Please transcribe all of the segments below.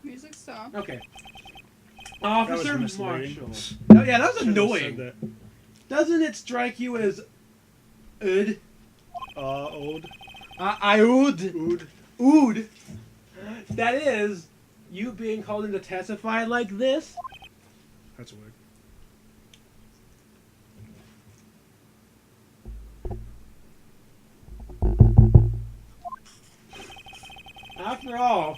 Music stopped. Okay. Officer That was Marshall. misleading. Oh, yeah, that was Shouldn't have said annoying. that. Doesn't it strike you as odd? Old. Ood. Ood. That is, you being called in to testify like this? That's weird. After all,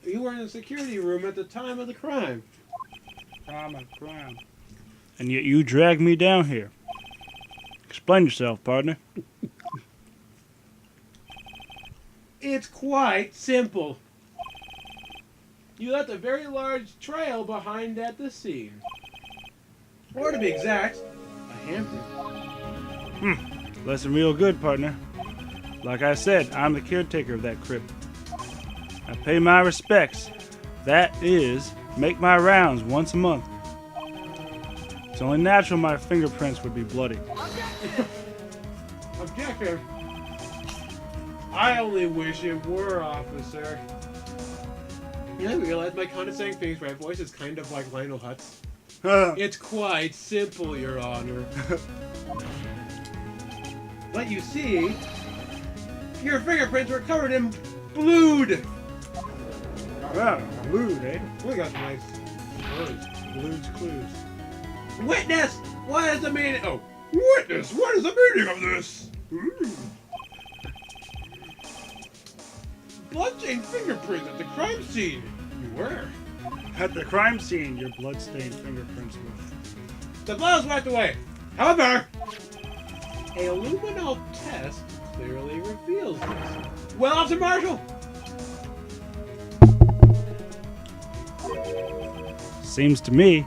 you were in the security room at the time of the crime. Crime. And yet you dragged me down here. Explain yourself, partner. It's quite simple. You left a very large trail behind at the scene. Or to be exact, a hamper. Lesson real good, partner. Like I said, I'm the caretaker of that crypt. I pay my respects. That is, make my rounds once a month. It's only natural my fingerprints would be bloody. Objection. I only wish it were, officer. I realize my condescending Phoenix Wright voice is kind of like Lionel Hutz. It's quite simple, Your Honor. But you see, your fingerprints were covered in blood. Wow, blued, eh? We got some nice words. Blue's clues. Witness! What is the meaning? Oh, witness! What is the meaning of this? Bloodstained fingerprints at the crime scene. You were. At the crime scene, your blood-stained fingerprints were. The blood was wiped away. However, a luminol test clearly reveals this. Well, Officer Marshall. Seems to me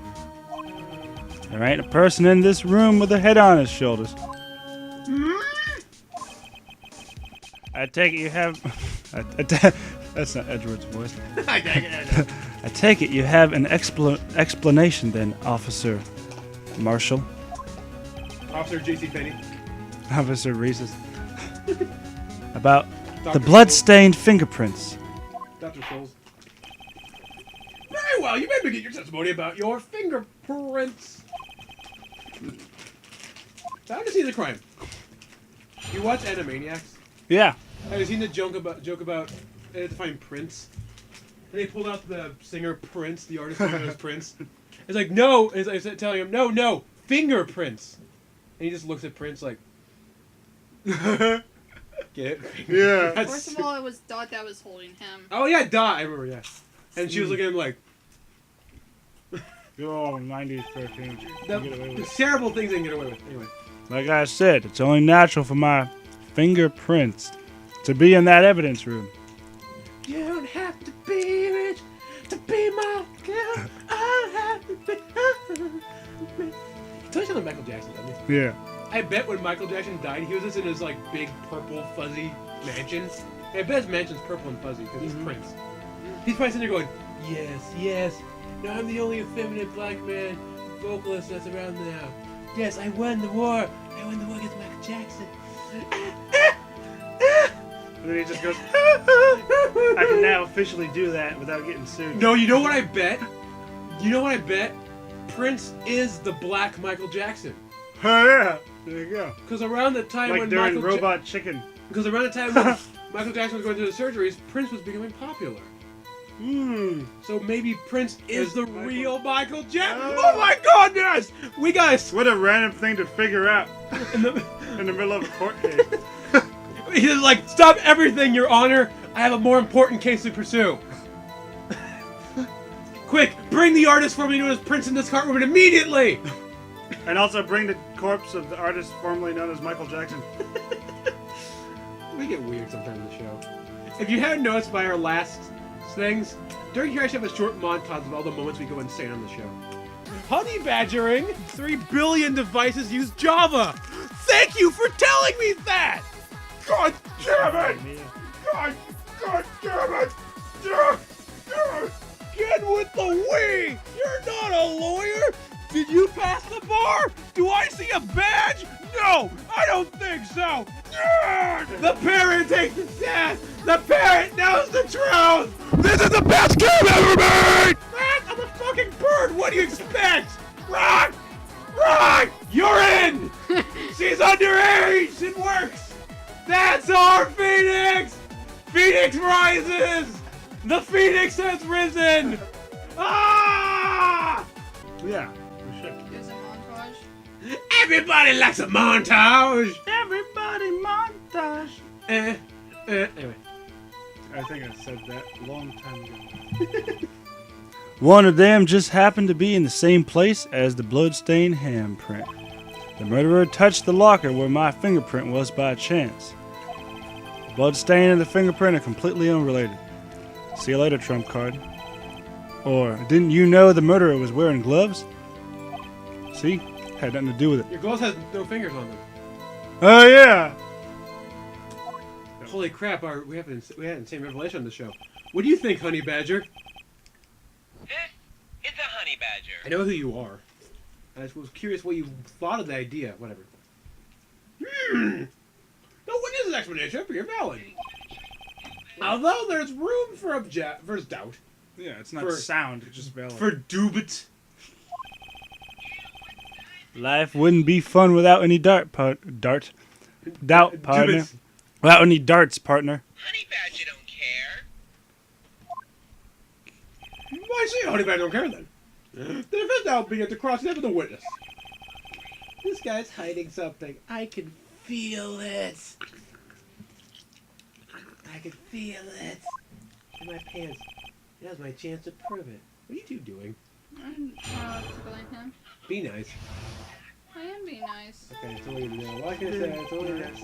there ain't a person in this room with a head on his shoulders. I take it you have. That's not Edward's voice. I take it you have an explanation then, Officer Marshall. Officer J.C. Penney. Officer Reeses. About Dr. the blood-stained fingerprints. Dr. Souls. Very well, you may begin your testimony about your fingerprints. Time to see the crime. You watch Animaniacs? Yeah. Have you seen the joke about they had to find Prince? And they pulled out the singer Prince, the artist who knows Prince. It's like, no! And it's like telling him, no, fingerprints! And he just looks at Prince like... Get it? Yeah. First of all, it was Dot that was holding him. Oh yeah, Dot, I remember, yeah. And she was looking at him like... Oh, 90s cartoons. The terrible things they can get away with. Anyway. Like I said, it's only natural for my fingerprints to be in that evidence room. You don't have to be rich to be my girl. I have to be... Tell you something Michael Jackson, doesn't he? Yeah. I bet when Michael Jackson died, he was just in his like big purple fuzzy mansion. And I bet his mansion's purple and fuzzy because he's Prince. He's probably sitting there going, yes. Now I'm the only effeminate black man vocalist that's around now. Yes, I won the war. I won the war against Michael Jackson. And then he just goes, I can now officially do that without getting sued. No, you know what I bet? Prince is the black Michael Jackson. Oh, yeah. There you go. Because around the time Like when during Michael Robot Chicken. Because around the time when Michael Jackson was going through the surgeries, Prince was becoming popular. So maybe Prince is the real Michael Jackson. Oh my goodness! We guys. What a random thing to figure out in the middle of a court case. He's like, stop everything, Your Honor. I have a more important case to pursue. Quick, bring the artist formerly known as Prince in this courtroom immediately. And also bring the corpse of the artist formerly known as Michael Jackson. We get weird sometimes in the show. If you haven't noticed by our last things, during here I should have a short montage of all the moments we go insane on the show. Honey badgering! 3 billion devices use Java! Thank you for telling me that! God damn it! God damn it! Get with the we! You're not a lawyer! Did you pass the bar? Do I see a badge? No! I don't think so! The parent takes the stand! The parent knows the truth! This is the best game ever made! Phoenix has risen! Ah! Yeah, we should. There's a montage. Everybody likes a montage! Everybody montage. Anyway. I think I said that a long time ago. One of them just happened to be in the same place as the bloodstained handprint. The murderer touched the locker where my fingerprint was by chance. The bloodstain and the fingerprint are completely unrelated. See you later, trump card. Or, didn't you know the murderer was wearing gloves? See? Had nothing to do with it. Your gloves has no fingers on them. Oh, yeah! Holy crap, we had the same revelation on the show. What do you think, Honey Badger? It's a honey badger. I know who you are. I was curious what you thought of the idea. Whatever. No witness explanation for your valid. Although there's room for doubt. Yeah, it's not For- sound, it's just valid. For dubit. Life wouldn't be fun without any doubt, partner. Dubits. Without any darts, partner. Honey badger don't care. Why say Honey Badger don't care then? The defense now begins to cross examine the witness. This guy's hiding something. I can feel it. I can feel it. In my pants. Now's my chance to prove it. What are you two doing? I'm tickling him. Be nice. I am being nice. Okay, it's only no. What can I say? It's only nice.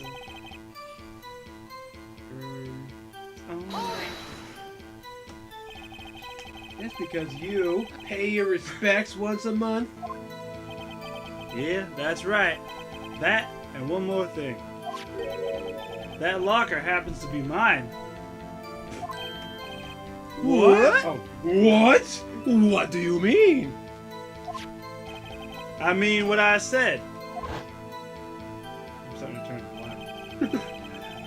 That's because you pay your respects once a month. Yeah, that's right. That and one more thing. That locker happens to be mine. What? Oh, what? What do you mean? I mean what I said. I'm starting to turn blind.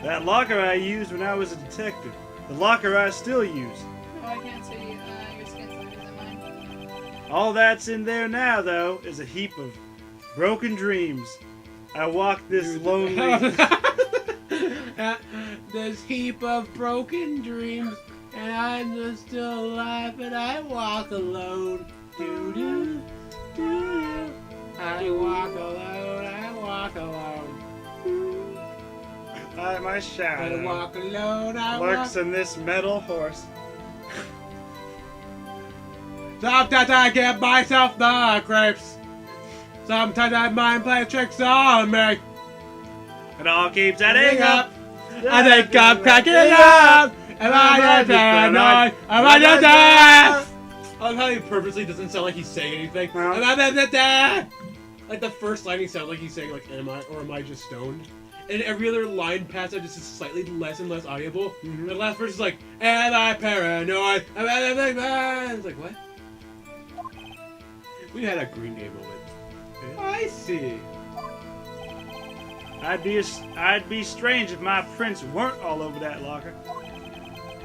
That locker I used when I was a detective. The locker I still use. Oh, I can't see your skin's lighter than mine. All that's in there now, though, is a heap of broken dreams. I walk this lonely... This heap of broken dreams, and I'm just still alive, and I walk alone. Do-do, do-do. I walk alone, I walk alone. My I shadow walk alone, I lurks walk. in this metal horse. Sometimes I get myself the grapes. Sometimes I mind play tricks on me. It all keeps adding up. I think I'm cracking up. Am I just paranoid? Am I just deaf? I love how he purposely doesn't sound like he's saying anything. No. Am I just deaf? Like the first line he sounds like he's saying like am I just stoned? And every other line past that just is slightly less and less audible. Mhm. The last verse is like, am I paranoid? Am I just deaf? It's like what? We had a Green Day moment. I see. I'd be strange if my prints weren't all over that locker.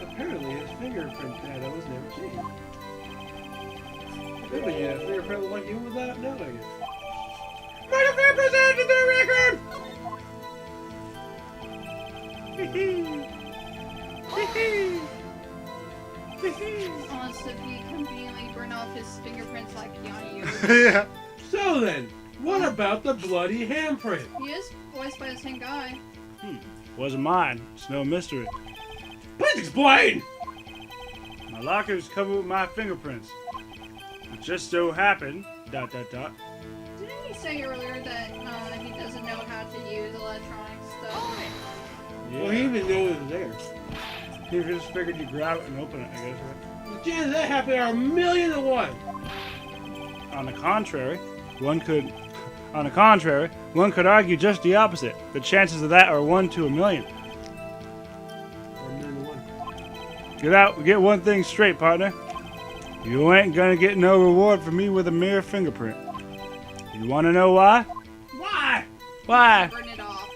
Apparently his fingerprint data was never changed. Maybe he had a fingerprint like you without knowing it. But if it presented the record! Unless if he conveniently burned off his fingerprints like Keanu. Yeah. So then, what about the bloody handprint? He is voiced by the same guy. Wasn't mine. It's no mystery. Please explain! My locker's covered with my fingerprints. It just so happened, ... Didn't he say earlier that he doesn't know how to use electronic stuff? Yeah. Well, he even knew it was there. He just figured you grab it and open it, I guess, right? The chances of that happening are 1,000,000 to 1. On the contrary, one could argue just the opposite. The chances of that are 1 to 1,000,000. Or 1,000,000 to 1. Get one thing straight, partner. You ain't gonna get no reward from me with a mere fingerprint. You wanna know why? Why? Why? Burn it off.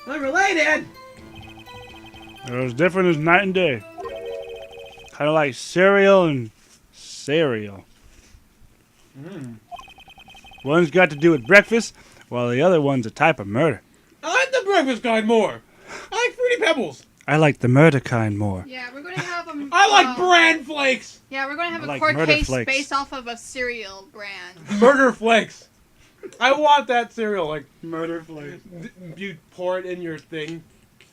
Unrelated! They're as different as night and day. Kind of like cereal and cereal. One's got to do with breakfast, while the other one's a type of murder. Oh, breakfast kind more. I like Fruity Pebbles. I like the murder kind more. Yeah, we're going to have them. I like Bran Flakes. Yeah, we're going to have I a like court Murder case Flakes. based off of a cereal brand. Murder Flakes. I want that cereal. Like, Murder flakes. you pour it in your thing.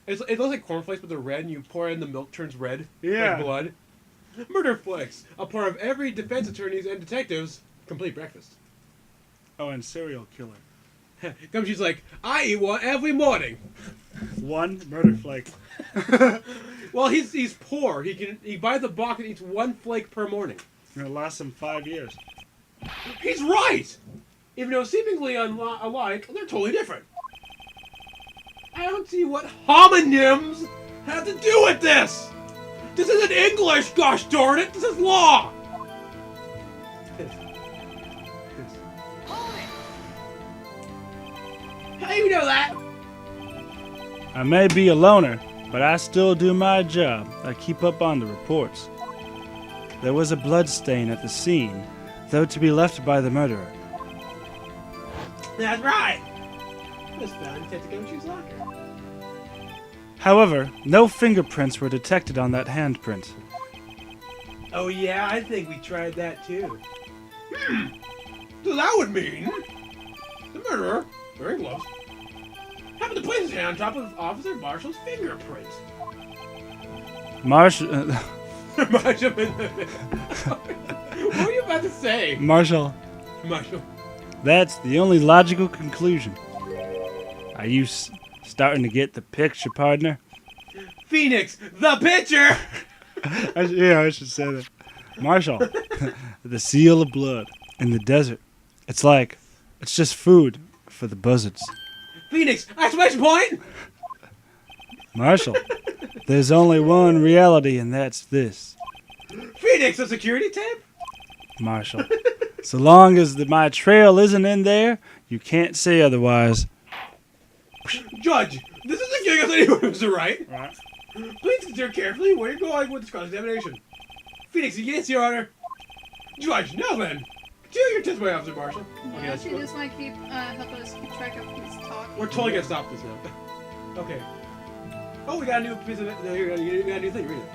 It looks like cornflakes, but they're red, and you pour it in, the milk turns red. Yeah. Like blood. Murder Flakes. A part of every defense attorney's and detective's complete breakfast. Oh, and serial killer. Comes, she's like, I eat one every morning. One murder flake. Well, he's poor. He buys a box and eats one flake per morning. And it lasts him 5 years. He's right! Even though seemingly alike, they're totally different. I don't see what homonyms have to do with this! This isn't English, gosh darn it! This is law! How do you know that? I may be a loner, but I still do my job. I keep up on the reports. There was a blood stain at the scene, though to be left by the murderer. That's right! This found in Tetsukochi's locker. However, no fingerprints were detected on that handprint. Oh yeah, I think we tried that too. So that would mean the murderer, wearing gloves, happened to place his hand on top of Officer Marshall's fingerprint. Marshall, Marshall. What were you about to say? Marshall, Marshall. that's the only logical conclusion. Are you starting to get the picture, partner? Phoenix, the pitcher! I should say that. Marshall, the seal of blood in the desert. It's just food for the buzzards. Phoenix, exclamation point! Marshall, there's only one reality, and that's this. Phoenix, a security tape? Marshall, so long as my trail isn't in there, you can't say otherwise. Judge, this isn't giving us any orders, right? Right. Please consider carefully where you're going with this cross-examination. Phoenix, against your honor. Judge, now then, continue your testimony, Officer Marshall. Okay, Yeah, let's she go. just might help us keep track of who's talking. We're totally gonna stop this now. Okay. Oh, we got a new piece of it. No, here, we got a new thing. Read it.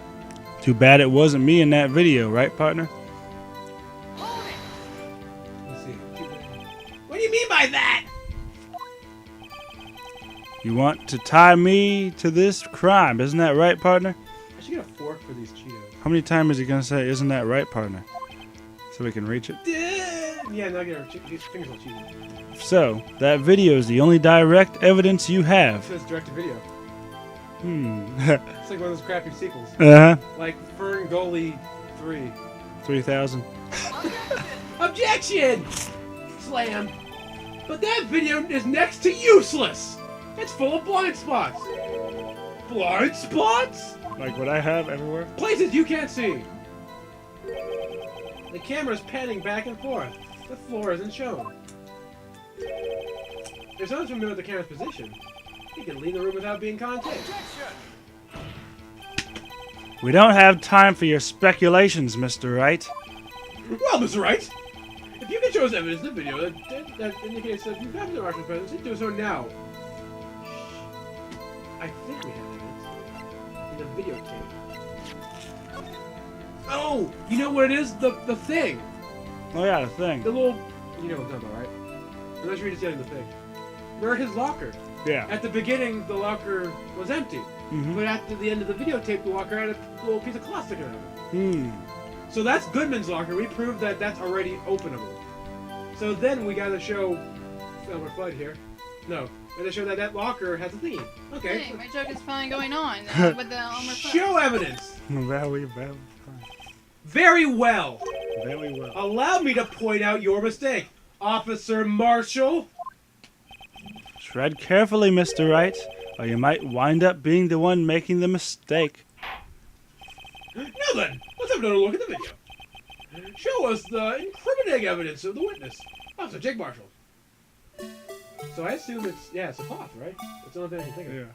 Too bad it wasn't me in that video, right, partner? Let's see. What do you mean by that? You want to tie me to this crime, isn't that right, partner? I should get a fork for these Cheetos. How many times is he gonna say, isn't that right, partner? So we can reach it? Yeah, now get our these fingers all cheesy. So, that video is the only direct evidence you have. So it's direct to video. It's like one of those crappy sequels. Uh-huh. Like Fern Gully 3. 3,000. Objection! Slam. But that video is next to useless. It's full of blind spots. Blind spots? Like what I have everywhere? Places you can't see. The camera's panning back and forth. The floor isn't shown. If someone's familiar with the camera's position, he can leave the room without being contacted. We don't have time for your speculations, Mr. Wright. Well, Mr. Wright, if you can show us evidence in the video that indicates that you have the Martian presence, you do so now. I think we have evidence in the videotape. Oh, you know what it is? The thing. Oh yeah, the thing. The little, you know what I'm talking about, right? Unless you're just getting the thing. We're at his locker. Yeah. At the beginning, the locker was empty. Mhm. But at the end of the videotape, the locker had a little piece of cloth sticking out of it. Hmm. So that's Goodman's locker. We proved that that's already openable. So then we gotta show Elmer Fudd here. No. We gotta show that that locker has a theme. Okay. Hey, my joke is finally going on with the Elmer Fudd. Show evidence! Very Very well! well. Allow me to point out your mistake, Officer Marshall! Tread carefully, Mr. Wright, or you might wind up being the one making the mistake. Now then, let's have another look at the video. Show us the incriminating evidence of the witness, Officer Jake Marshall. So I assume it's a cloth, right? That's the only thing I can think of. Yeah.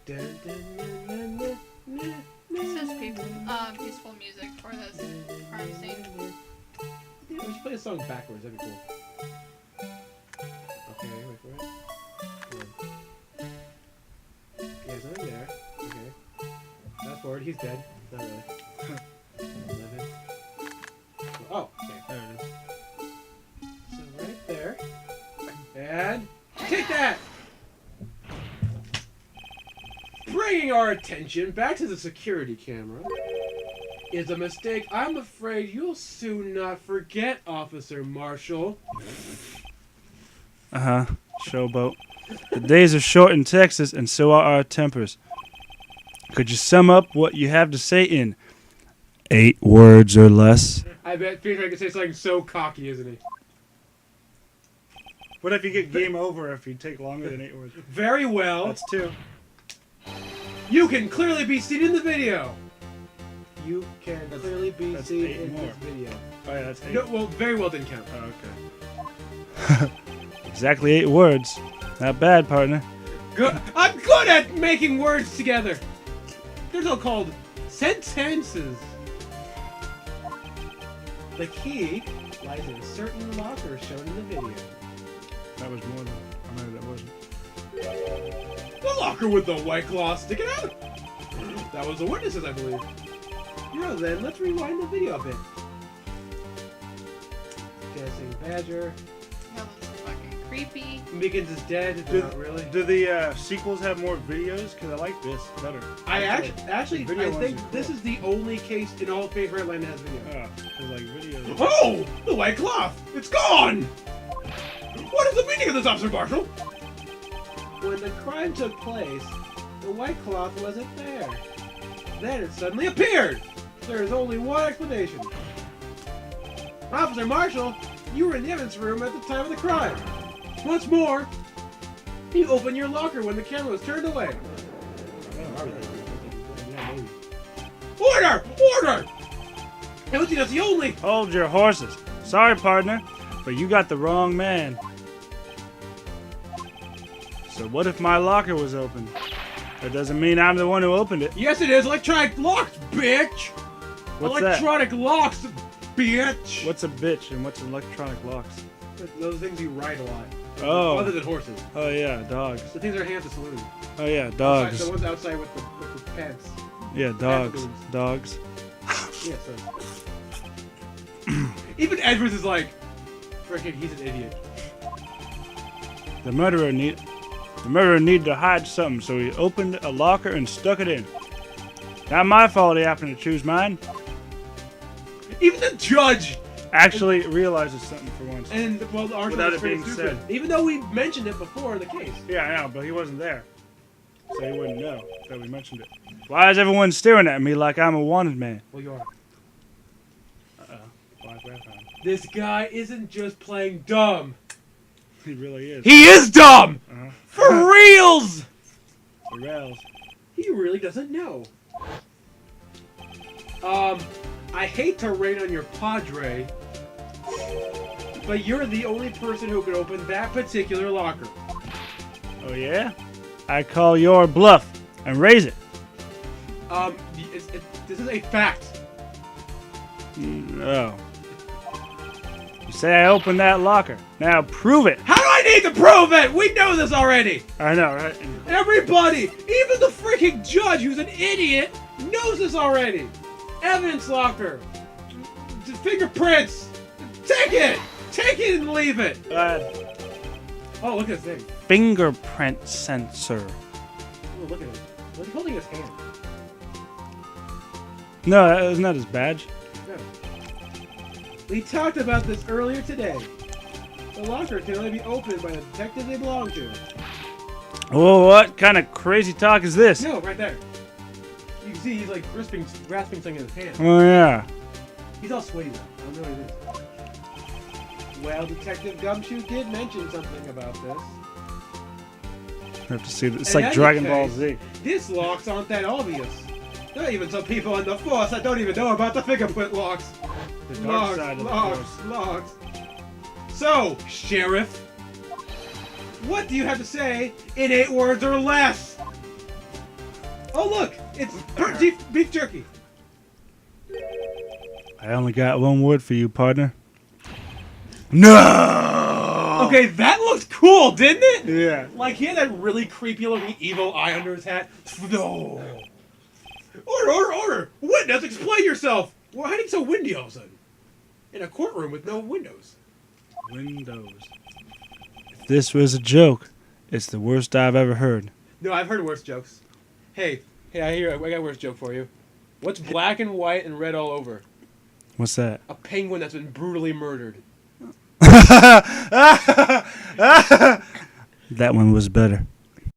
Dun, dun, dun, dun, dun, This is peaceful music for this crime scene. We should play a song backwards, that'd be cool. Okay, wait for it. word. He's dead. Not really. 11. Oh, okay. There it is. So right there. And take that! Bringing our attention back to the security camera is a mistake I'm afraid you'll soon not forget, Officer Marshall. Uh-huh. Showboat. The days are short in Texas, and so are our tempers. Could you sum up what you have to say in 8 words or less? I bet Peter could say something so cocky, isn't he? What if you get game over if you take longer than 8 words? Very well. That's 2. You can clearly be seen in the video. You can clearly be that's seen 8 in more. this video. Oh, yeah, that's 8. No, well, very well didn't count. Oh, okay. Exactly 8 words. Not bad, partner. Good. I'm good at making words together. They're so called sentences. The key lies in a certain locker shown in the video. That was more than... I know that wasn't. The locker with the white claw sticking out. That was the witnesses, I believe. Now then, let's rewind the video a bit. Guessing Badger. That looks fucking creepy. Miggins is dead. Not really. Do the sequels have more videos? Because I like this better. I actually the video I ones think are this cool. is the only case in all of Favorite Land that has video. Because like videos... Oh! The white cloth! It's gone! What is the meaning of this, Officer Marshall? When the crime took place, the white cloth wasn't there. Then it suddenly appeared! There is only one explanation. Officer Marshall, you were in the evidence room at the time of the crime. What's more, you opened your locker when the camera was turned away. Order! Order! It was the only... Hold your horses. Sorry, partner, but you got the wrong man. So what if my locker was open? That doesn't mean I'm the one who opened it. Yes, it is. Electronic locks, bitch! What's Electronic locks, bitch! What's a bitch and what's electronic locks? Those things you ride a lot. Oh. Other than horses. Oh yeah, dogs. The things are hands to saloon. Oh yeah, Outside, dogs. the ones outside with the pants. Yeah, dogs. Pantaloons. Dogs. Yeah, so. Even Edwards is like, freaking, he's an idiot. The murderer needed to hide something, so he opened a locker and stuck it in. Not my fault he happened to choose mine. Even the judge! Actually realizes something for once. And, well, the Without Archer it is pretty being stupid. said. Even though we mentioned it before in the case. Yeah, I know, but he wasn't there. So he wouldn't know that we mentioned it. Why is everyone staring at me like I'm a wanted man? Well, you are. Uh-oh. Black background. This guy isn't just playing dumb. He really is. He is dumb! Uh-huh. For reals! For rails. He really doesn't know. I hate to rain on your padre, but you're the only person who could open that particular locker. Oh yeah? I call your bluff and raise it. This is a fact. No. You say I opened that locker. Now prove it. How do I need to prove it? We know this already. I know, right? Everybody, even the freaking judge, who's an idiot, knows this already. Evidence locker. Fingerprints. Take it. Take it and leave it. Oh, look at this thing. Fingerprint sensor. Oh, look at him. He's holding his hand. No, that isn't that his badge? No. We talked about this earlier today. The lockers can only be opened by the detective they belong to. Oh, what kind of crazy talk is this? No, right there. You can see he's like grasping something in his hand. Oh yeah. He's all sweaty though. I don't know what it is. Well, Detective Gumshoe did mention something about this. I have to see this. It's In like any Dragon Ball case, Z. These locks aren't that obvious. There are even some people in the force that don't even know about the fingerprint locks. The dark side of the force. Locks. So, Sheriff, what do you have to say in 8 words or less? Oh look, it's beef jerky. I only got one word for you, partner. No! Okay, that looked cool, didn't it? Yeah. Like he had that really creepy looking evil eye under his hat. No. Order! Witness, explain yourself! Well, how did it so windy all of a sudden? In a courtroom with no windows. Windows. If this was a joke, it's the worst I've ever heard. No, I've heard worse jokes. Hey, I got a worse joke for you. What's black and white and red all over? What's that? A penguin that's been brutally murdered. That one was better.